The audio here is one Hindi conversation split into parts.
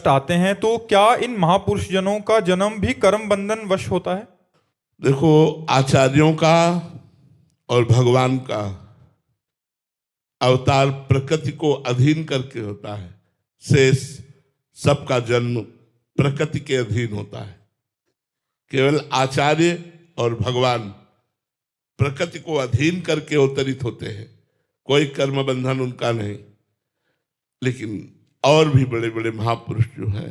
आते हैं, तो क्या इन महापुरुष जनों का जन्म भी कर्म बंधन वश होता है? देखो, आचार्यों का और भगवान का अवतार प्रकृति को अधीन करके होता है। शेष सबका जन्म प्रकृति के अधीन होता है। केवल आचार्य और भगवान प्रकृति को अधीन करके अवतरित होते हैं, कोई कर्म बंधन उनका नहीं। लेकिन और भी बड़े बड़े महापुरुष जो हैं,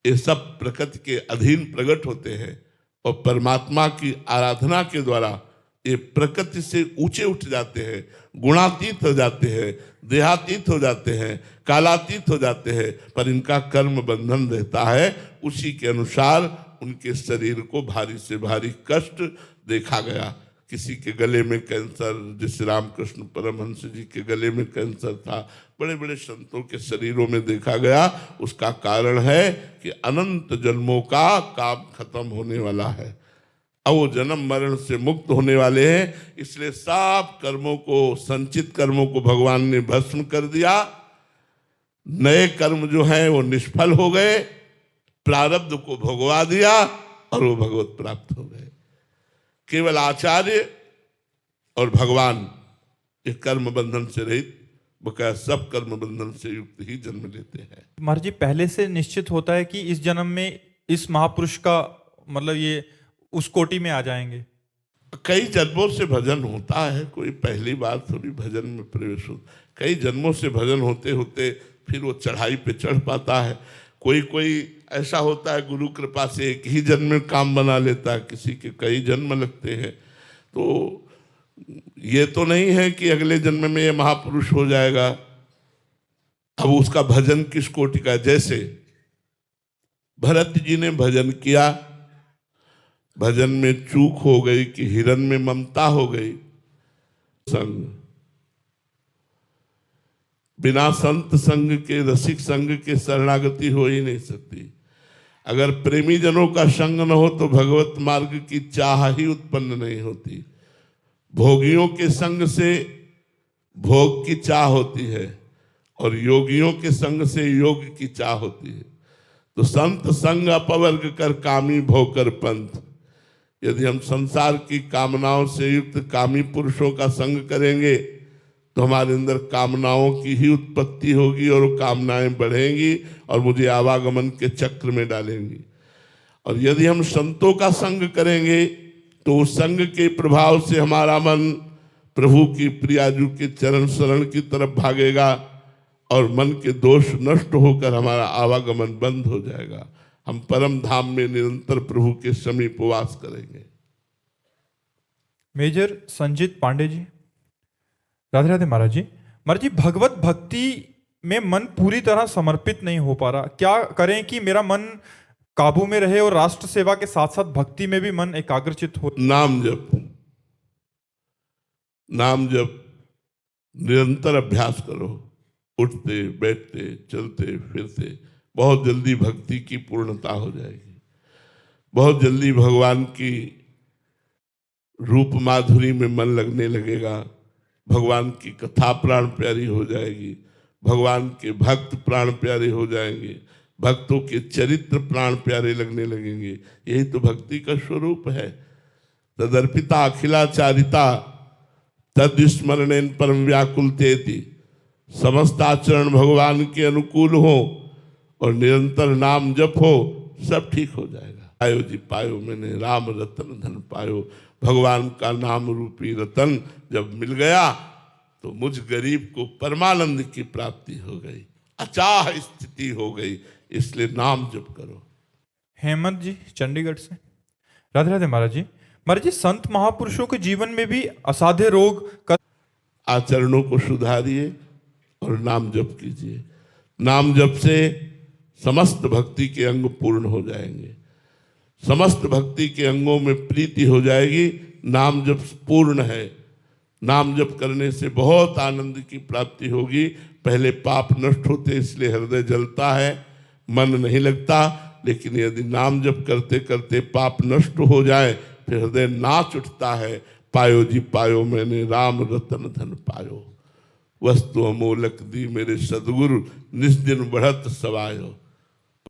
ये सब प्रकृति के अधीन प्रकट होते हैं और परमात्मा की आराधना के द्वारा ये प्रकृति से ऊंचे उठ जाते हैं, गुणातीत हो जाते हैं, देहातीत हो जाते हैं, कालातीत हो जाते हैं। पर इनका कर्म बंधन रहता है, उसी के अनुसार उनके शरीर को भारी से भारी कष्ट देखा गया। किसी के गले में कैंसर, जैसे रामकृष्ण परमहंस जी के गले में कैंसर था, बड़े बड़े संतों के शरीरों में देखा गया। उसका कारण है कि अनंत जन्मों का काम खत्म होने वाला है, अब वो जन्म मरण से मुक्त होने वाले हैं। इसलिए सब कर्मों को, संचित कर्मों को भगवान ने भस्म कर दिया। नए कर्म जो हैं वो निष्फल हो गए, प्रारब्ध को भोगवा दिया और वो भगवत प्राप्त हो गए। केवल आचार्य और भगवान इस कर्म बंधन से रहित, बकाया सब कर्म बंधन से युक्त ही जन्म लेते हैं। महाराज जी, पहले से निश्चित होता है कि इस जन्म में इस महापुरुष का मतलब ये उस कोटि में आ जाएंगे? कई जन्मों से भजन होता है, कोई पहली बार थोड़ी भजन में प्रवेश होता। कई जन्मों से भजन होते होते फिर वो चढ़ाई पे चढ़ पाता है। कोई कोई ऐसा होता है गुरु कृपा से एक ही जन्म में काम बना लेता है, किसी के कई जन्म लगते हैं। तो ये तो नहीं है कि अगले जन्म में ये महापुरुष हो जाएगा। अब उसका भजन किस कोटि का? जैसे भरत जी ने भजन किया, भजन में चूक हो गई कि हिरन में ममता हो गई। संग बिना संत संग के, रसिक संग के शरणागति हो ही नहीं सकती। अगर प्रेमी जनों का संग न हो तो भगवत मार्ग की चाह ही उत्पन्न नहीं होती। भोगियों के संग से भोग की चाह होती है और योगियों के संग से योग की चाह होती है। तो संत संग अपवर्ग कर कामी भोकर पंथ। यदि हम संसार की कामनाओं से युक्त कामी पुरुषों का संग करेंगे तो हमारे अंदर कामनाओं की ही उत्पत्ति होगी और वो कामनाएं बढ़ेंगी और मुझे आवागमन के चक्र में डालेंगी। और यदि हम संतों का संग करेंगे तो उस संग के प्रभाव से हमारा मन प्रभु की प्रियाजू के चरण शरण की तरफ भागेगा और मन के दोष नष्ट होकर हमारा आवागमन बंद हो जाएगा। हम परम धाम में निरंतर प्रभु के समीप वास करेंगे। मेजर संजीत पांडे जी, राधे राधे महाराज जी। महाराज जी, भगवत भक्ति में मन पूरी तरह समर्पित नहीं हो पा रहा, क्या करें कि मेरा मन काबू में रहे और राष्ट्र सेवा के साथ साथ भक्ति में भी मन एकाग्रचित हो? नाम जप, नाम जप निरंतर अभ्यास करो। उठते बैठते चलते फिरते बहुत जल्दी भक्ति की पूर्णता हो जाएगी। बहुत जल्दी भगवान की रूप माधुरी में मन लगने लगेगा। भगवान की कथा प्राण प्यारी हो जाएगी। भगवान के भक्त प्राण प्यारे हो जाएंगे। भक्तों के चरित्र प्राण प्यारे लगने लगेंगे। यही तो भक्ति का स्वरूप है। तदर्पिता अखिलाचारिता तद स्मरणेन परम व्याकुलतेति। समस्त आचरण भगवान के अनुकूल हो और निरंतर नाम जप हो, सब ठीक हो जाएगा। पायो जी पायो मैंने राम रतन धन पायो। भगवान का नाम रूपी रतन जब मिल गया तो मुझ गरीब को परमानंद की प्राप्ति हो गई, अचाह स्थिति हो गई। इसलिए नाम जप करो। हेमंत जी चंडीगढ़ से, राधे राधे महाराज जी। महाराज जी, संत महापुरुषों के जीवन में भी असाध्य रोग का आचरणों को सुधारिए और नाम जप कीजिए। नाम जप से समस्त भक्ति के अंग पूर्ण हो जाएंगे। समस्त भक्ति के अंगों में प्रीति हो जाएगी। नाम जप पूर्ण है। नाम जप करने से बहुत आनंद की प्राप्ति होगी। पहले पाप नष्ट होते इसलिए हृदय जलता है, मन नहीं लगता। लेकिन यदि नाम जप करते करते पाप नष्ट हो जाए फिर हृदय नाच उठता है। पायो जी पायो मैंने राम रतन धन पायो। वस्तु अमोलक दी मेरे सदगुरु निज दिन बढ़त सवायो।